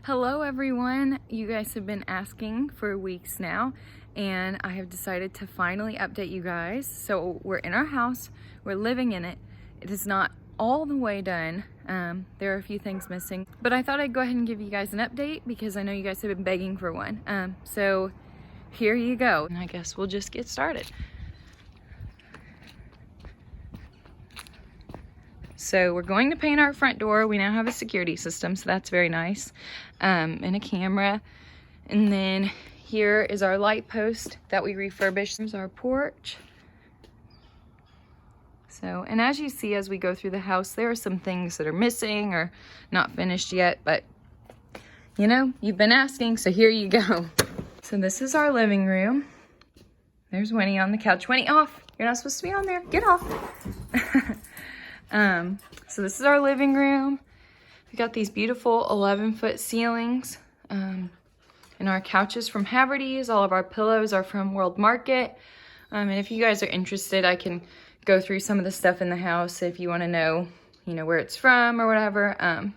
Hello everyone. You guys have been asking for weeks now, and I have decided to finally update you guys. So we're in our house, we're living in it. It is not all the way done. There are a few things missing, but I thought I'd go ahead and give you guys an update because I know you guys have been begging for one. So here you go. And I guess we'll just get started. So we're going to paint our front door. We now have a security system, so that's very nice, and a camera. And then here is our light post that we refurbished. There's our porch. So, and as you see as we go through the house, there are some things that are missing or not finished yet, but you know, you've been asking, so here you go. So this is our living room. There's Winnie on the couch. Winnie, off! You're not supposed to be on there. Get off. So this is our living room. We got these beautiful 11-foot ceilings, and our couches from Haverty's. All of our pillows are from World Market. And if you guys are interested, I can go through some of the stuff in the house if you want to know, you know, where it's from or whatever.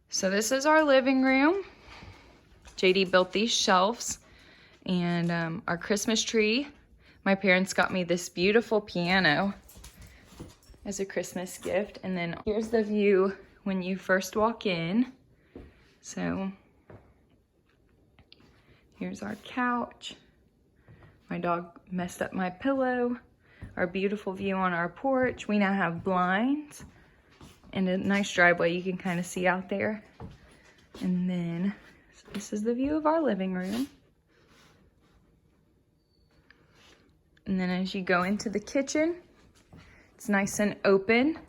So this is our living room. JD built these shelves, and our Christmas tree. My parents got me this beautiful piano as a Christmas gift. And then here's the view when you first walk in. So here's our couch. My dog messed up my pillow. Our beautiful view on our porch. We now have blinds and a nice driveway you can kind of see out there. And then so this is the view of our living room. And then as you go into the kitchen, it's nice and open.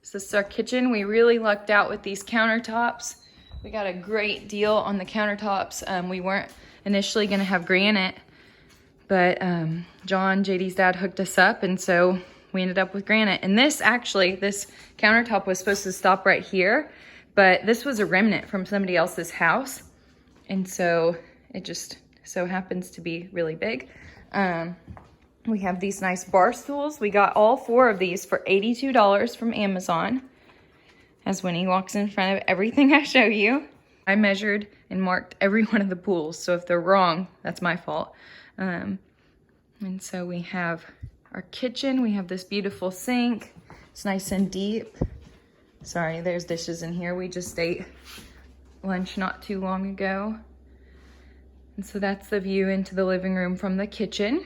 So this is our kitchen. We really lucked out with these countertops. We got a great deal on the countertops. We weren't initially gonna have granite, but John, JD's dad, hooked us up, and so we ended up with granite. And this countertop was supposed to stop right here, but this was a remnant from somebody else's house. And so it just so happens to be really big. We have these nice bar stools. We got all 4 of these for $82 from Amazon. As Winnie walks in front of everything I show you. I measured and marked every one of the pools, so if they're wrong, that's my fault. And so we have our kitchen. We have this beautiful sink. It's nice and deep. Sorry, there's dishes in here. We just ate lunch not too long ago. And so that's the view into the living room from the kitchen.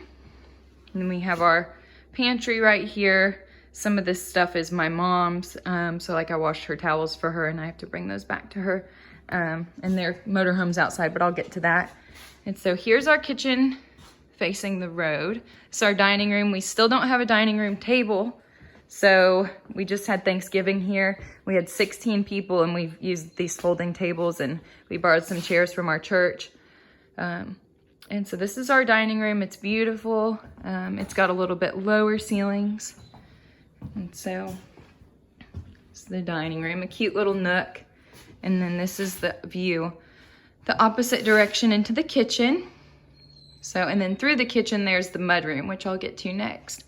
And then we have our pantry right here. Some of this stuff is my mom's. So like I washed her towels for her and I have to bring those back to her. And their motorhome's outside, but I'll get to that. And so here's our kitchen facing the road. It's our dining room. We still don't have a dining room table. So we just had Thanksgiving here. We had 16 people and we've used these folding tables, and we borrowed some chairs from our church. And so this is our dining room. It's beautiful. It's got a little bit lower ceilings. And so it's the dining room, a cute little nook. And then this is the view, the opposite direction into the kitchen. So, and then through the kitchen, there's the mudroom, which I'll get to next.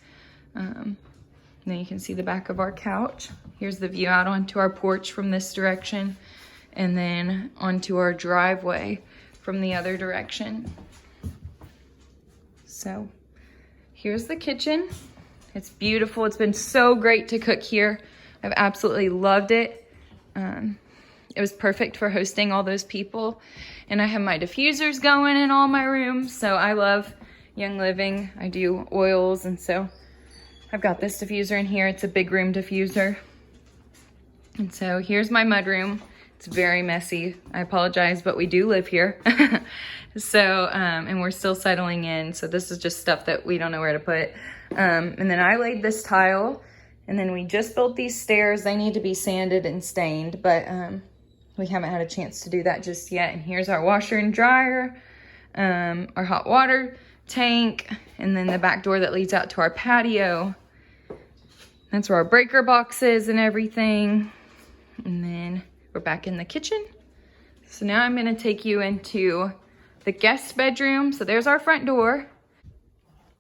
And then you can see the back of our couch. Here's the view out onto our porch from this direction, and then onto our driveway from the other direction. So here's the kitchen. It's beautiful. It's been so great to cook here. I've absolutely loved it. It was perfect for hosting all those people. And I have my diffusers going in all my rooms. So I love Young Living. I do oils, and so I've got this diffuser in here. It's a big room diffuser. And so here's my mudroom. It's very messy. I apologize, but we do live here. So, and we're still settling in. So this is just stuff that we don't know where to put. And then I laid this tile, and then we just built these stairs. They need to be sanded and stained, but we haven't had a chance to do that just yet. And here's our washer and dryer, our hot water tank, and then the back door that leads out to our patio. That's where our breaker box is and everything. And then we're back in the kitchen. So now I'm gonna take you into the guest bedroom. So there's our front door.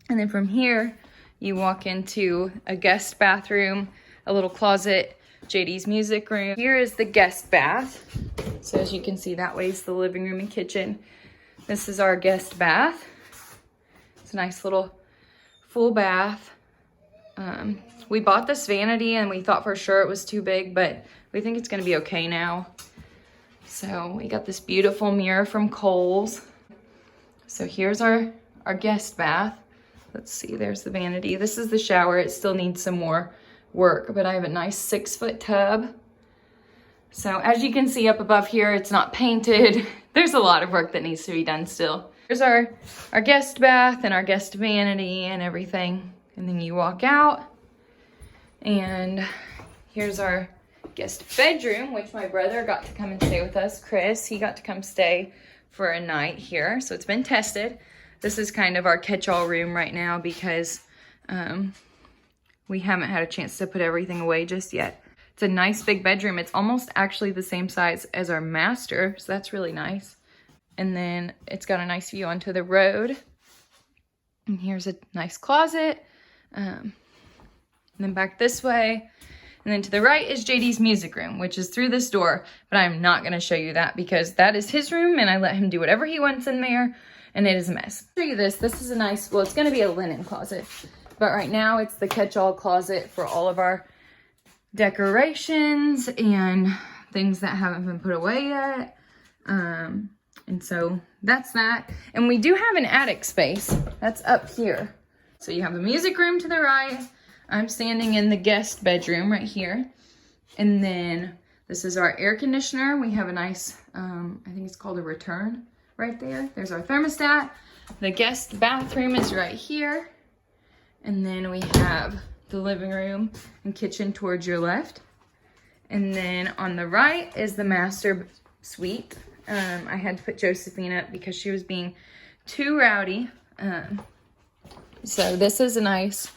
And then from here, you walk into a guest bathroom, a little closet JD's music room. Here is the guest bath. So as you can see, that way is the living room and kitchen. This is our guest bath. It's a nice little full bath. We bought this vanity and we thought for sure it was too big, but we think it's gonna be okay now. So we got this beautiful mirror from Kohl's. So here's our guest bath. Let's see, there's the vanity. This is the shower. It still needs some more work, but I have a nice 6-foot tub. So as you can see up above here, it's not painted. There's a lot of work that needs to be done still. Here's our guest bath and our guest vanity and everything. And then you walk out and here's our guest bedroom, which my brother got to come and stay with us. Chris, he got to come stay for a night here. So it's been tested. This is kind of our catch-all room right now because we haven't had a chance to put everything away just yet. It's a nice big bedroom. It's almost actually the same size as our master, so that's really nice. And then it's got a nice view onto the road. And here's a nice closet. And then back this way. And then to the right is JD's music room, which is through this door. But I'm not going to show you that because that is his room and I let him do whatever he wants in there. And it is a mess. I'll show you this. This is a nice, well, it's going to be a linen closet. But right now it's the catch-all closet for all of our decorations and things that haven't been put away yet. And so that's that. And we do have an attic space that's up here. So you have the music room to the right. I'm standing in the guest bedroom right here. And then this is our air conditioner. We have a nice, I think it's called a return right there. There's our thermostat. The guest bathroom is right here. And then we have the living room and kitchen towards your left. And then on the right is the master suite. I had to put Josephine up because she was being too rowdy. So this is a nice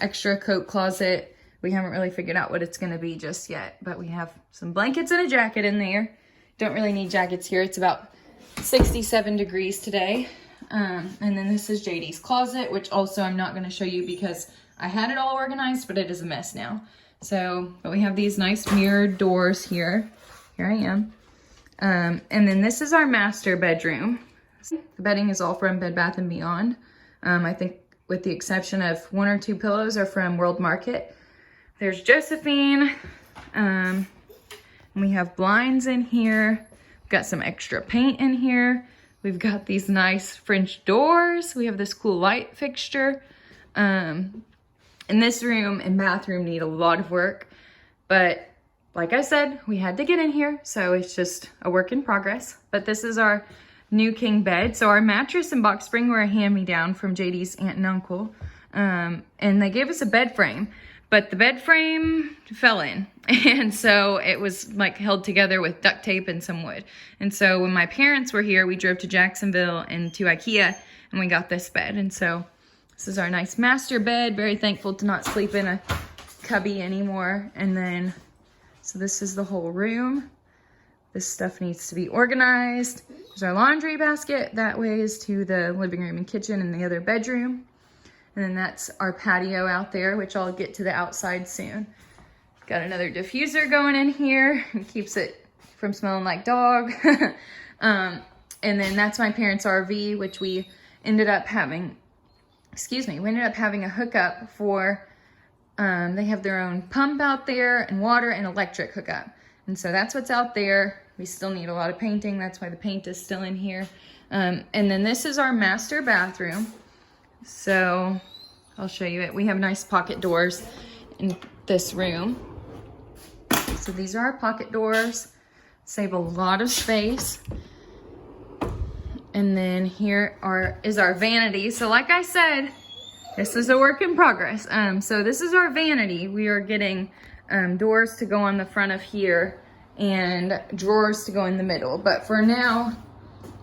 extra coat closet. We haven't really figured out what it's going to be just yet, but we have some blankets and a jacket in there. Don't really need jackets here. It's about 67 degrees today. And then this is JD's closet, which also I'm not going to show you because I had it all organized, but it is a mess now. So, but we have these nice mirrored doors here. Here I am. And then this is our master bedroom. The bedding is all from Bed Bath & Beyond. I think with the exception of 1 or 2 pillows are from World Market. There's Josephine. And we have blinds in here. We've got some extra paint in here. We've got these nice French doors. We have this cool light fixture. And this room and bathroom need a lot of work. But like I said, we had to get in here. So it's just a work in progress. But this is our new king bed. So our mattress and box spring were a hand-me-down from JD's aunt and uncle. And they gave us a bed frame. But the bed frame fell in. And so it was like held together with duct tape and some wood. And so when my parents were here, we drove to Jacksonville and to IKEA and we got this bed. And so this is our nice master bed. Very thankful to not sleep in a cubby anymore. And then, so this is the whole room. This stuff needs to be organized. There's our laundry basket. That way is to the living room and kitchen and the other bedroom. And then that's our patio out there, which I'll get to the outside soon. Got another diffuser going in here. It keeps it from smelling like dog. And then that's my parents' RV, which we ended up having, we ended up having a hookup for, they have their own pump out there and water and electric hookup. And so that's what's out there. We still need a lot of painting. That's why the paint is still in here. And then this is our master bathroom. So I'll show you it. We have nice pocket doors in this room. So these are our pocket doors. Save a lot of space. And then here is our vanity. So like I said, this is a work in progress. So this is our vanity. We are getting doors to go on the front of here and drawers to go in the middle. But for now,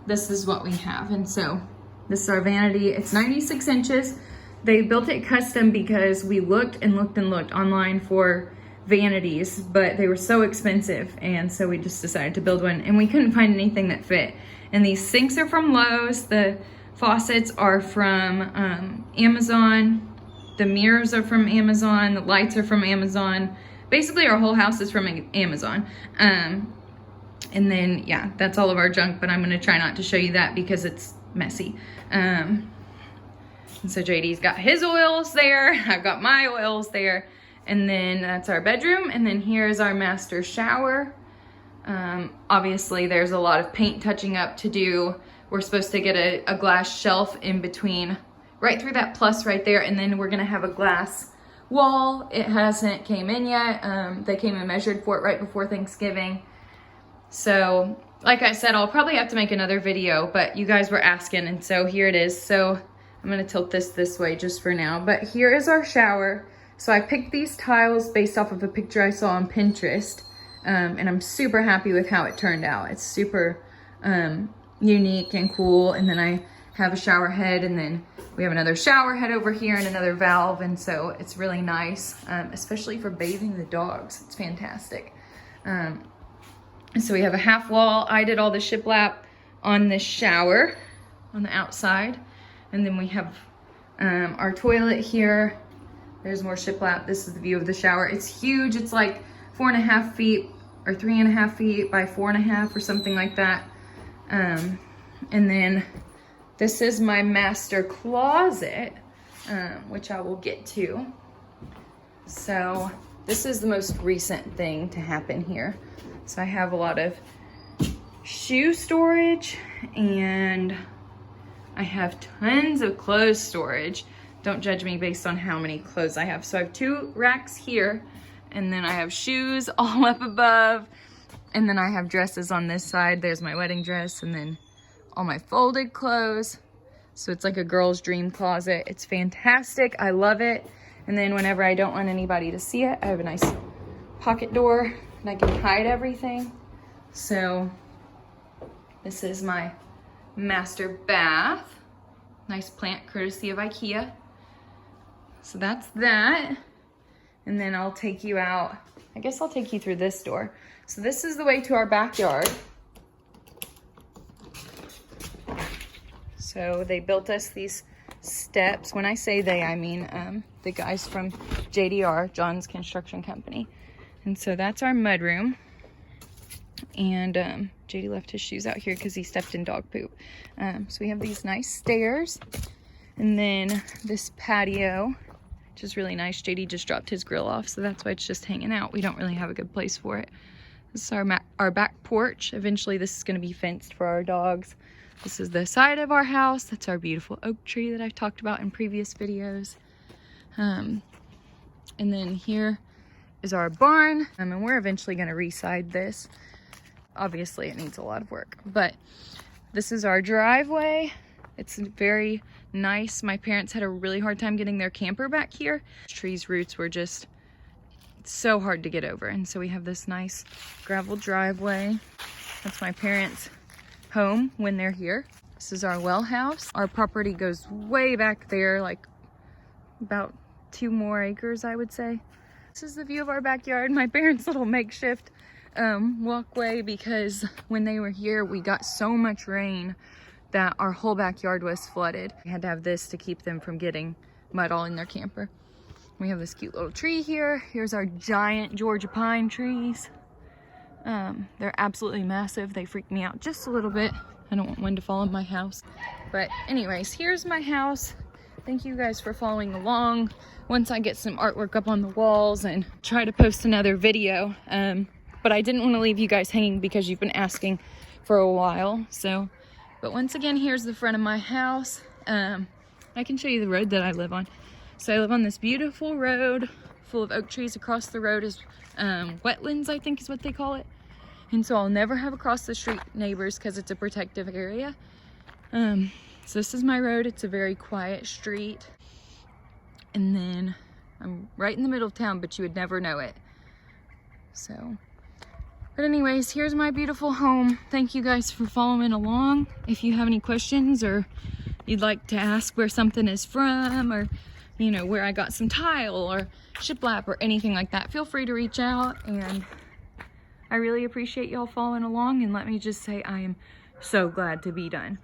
this is what we have. And so this is our vanity. It's 96 inches. They built it custom because we looked and looked and looked online for vanities, but they were so expensive. And so we just decided to build one and we couldn't find anything that fit. And these sinks are from Lowe's. The faucets are from Amazon. The mirrors are from Amazon. The lights are from Amazon. basically our whole house is from Amazon. And then, yeah, that's all of our junk, but I'm gonna try not to show you that because it's messy. And so JD's got his oils there, I've got my oils there, and then that's our bedroom, and then here's our master shower. Obviously there's a lot of paint touching up to do. We're supposed to get a glass shelf in between, right through that plus right there, and then we're gonna have a glass wall. It hasn't came in yet. They came and measured for it right before Thanksgiving. So, like I said, I'll probably have to make another video, but you guys were asking, and so here it is. So I'm gonna tilt this way just for now, but here is our shower. So I picked these tiles based off of a picture I saw on Pinterest, and I'm super happy with how it turned out. It's super unique and cool. And then I have a shower head, and then we have another shower head over here and another valve, and so it's really nice, especially for bathing the dogs. It's fantastic. And so we have a half wall. I did all the shiplap on this shower on the outside, and then we have our toilet here. There's more shiplap. This is the view of the shower. It's huge. It's like 4.5 feet or 3.5 feet by 4.5 or something like that. And then this is my master closet, which I will get to. So this is the most recent thing to happen here. So I have a lot of shoe storage, and I have tons of clothes storage. Don't judge me based on how many clothes I have. So I have 2 racks here, and then I have shoes all up above, and then I have dresses on this side. There's my wedding dress, and then all my folded clothes. So it's like a girl's dream closet. It's fantastic. I love it. And then whenever I don't want anybody to see it, I have a nice pocket door, and I can hide everything. So this is my master bath. Nice plant courtesy of IKEA. So that's that. And then I'll take you out. I guess I'll take you through this door. So this is the way to our backyard. So they built us these steps. When I say they, I mean the guys from JDR, John's Construction Company. And so that's our mudroom. And JD left his shoes out here because he stepped in dog poop. So we have these nice stairs. And then this patio, which is really nice. JD just dropped his grill off, so that's why it's just hanging out. We don't really have a good place for it. This is our back porch. Eventually this is going to be fenced for our dogs. This is the side of our house. That's our beautiful oak tree that I've talked about in previous videos. And then here is our barn. And we're eventually going to re-side this. Obviously it needs a lot of work, but this is our driveway. It's very nice. My parents had a really hard time getting their camper back here. Tree's roots were just so hard to get over, and so we have this nice gravel driveway. That's my parents' home when they're here. This is our well house. Our property goes way back there, like about 2 more acres, I would say. This is the view of our backyard. My parents' little makeshift walkway, because when they were here we got so much rain that our whole backyard was flooded. We had to have this to keep them from getting mud all in their camper. We have this cute little tree here. Here's our giant Georgia pine trees. They're absolutely massive. They freak me out just a little bit. I don't want one to fall in my house. But anyways, here's my house. Thank you guys for following along. Once I get some artwork up on the walls and try to post another video. But I didn't want to leave you guys hanging because you've been asking for a while. But once again, here's the front of my house. I can show you the road that I live on. So I live on this beautiful road full of oak trees. Across the road is wetlands, I think is what they call it. And so I'll never have across the street neighbors because it's a protective area. So this is my road. It's a very quiet street. And then I'm right in the middle of town, but you would never know it. So, but anyways, here's my beautiful home. Thank you guys for following along. If you have any questions or you'd like to ask where something is from, or you know, where I got some tile or shiplap or anything like that, feel free to reach out. And I really appreciate y'all following along, and let me just say I am so glad to be done.